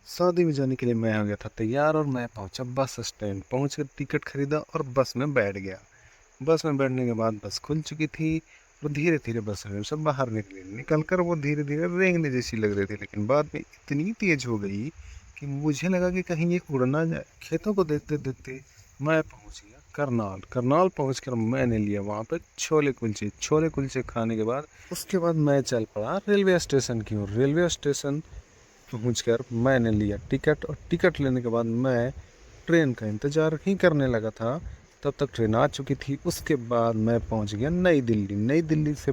शादी में जाने के लिए मैं आ गया था तैयार और मैं पहुंचा बस स्टैंड। पहुंच कर टिकट खरीदा और बस में बैठ गया। बस में बैठने के बाद बस खुल चुकी थी और धीरे धीरे बस में सब बाहर निकले। निकल कर वो धीरे धीरे रेंगने जैसी लग रही थी, लेकिन बाद में इतनी तेज हो गई कि मुझे लगा कि कहीं ये उड़ ना जाए। खेतों को देखते देखते मैं पहुंच गया करनाल। करनाल पहुंच कर मैंने लिया वहाँ पे छोले कुलचे। छोले कुलचे खाने के बाद उसके बाद मैं चल पड़ा रेलवे स्टेशन की ओर। रेलवे स्टेशन पहुंचकर मैंने लिया टिकट और टिकट लेने के बाद मैं ट्रेन का इंतज़ार ही करने लगा था। तब तक ट्रेन आ चुकी थी। उसके बाद मैं पहुंच गया नई दिल्ली। नई दिल्ली से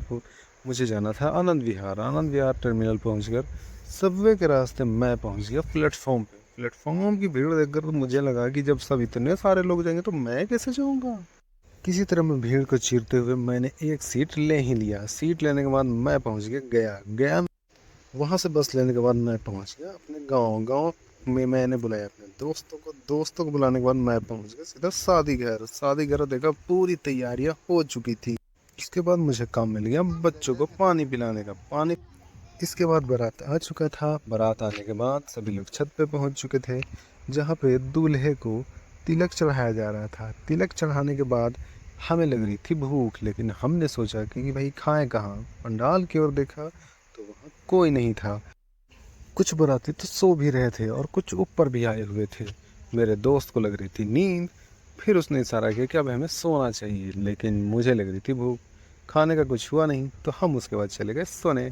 मुझे जाना था आनंद विहार। आनंद विहार टर्मिनल पहुंचकर सबवे के रास्ते मैं पहुंच गया प्लेटफॉर्म पे। प्लेटफॉर्म की भीड़ देखकर तो मुझे लगा कि जब सब इतने सारे लोग जाएंगे तो मैं कैसे जाऊंगा। किसी तरह मैं भीड़ को चीरते हुए मैंने एक सीट ले ही लिया। सीट लेने के बाद मैं पहुंच गया गया। गया वहाँ से बस लेने के बाद मैं पहुँच गया अपने गाँव। गाँव में मैंने बुलाया अपने दोस्तों को। दोस्तों को बुलाने के बाद मैं पहुँच गया सीधा शादी घर। शादी घर देखा पूरी तैयारियाँ हो चुकी थी। इसके बाद मुझे काम मिल गया बच्चों को पानी पिलाने का। पानी इसके बाद बारात आ चुका था। बारात आने के बाद सभी लोग छत पे पहुँच चुके थे, जहाँ पे दूल्हे को तिलक चढ़ाया जा रहा था। तिलक चढ़ाने के बाद हमें लग रही थी भूख, लेकिन हमने सोचा कि भाई खाएं कहाँ। पंडाल की ओर देखा तो वहाँ कोई नहीं था। कुछ बाराती तो सो भी रहे थे और कुछ ऊपर भी आए हुए थे। मेरे दोस्त को लग रही थी नींद। फिर उसने इशारा किया कि अब हमें सोना चाहिए, लेकिन मुझे लग रही थी भूख। खाने का कुछ हुआ नहीं तो हम उसके बाद चले गए सोने।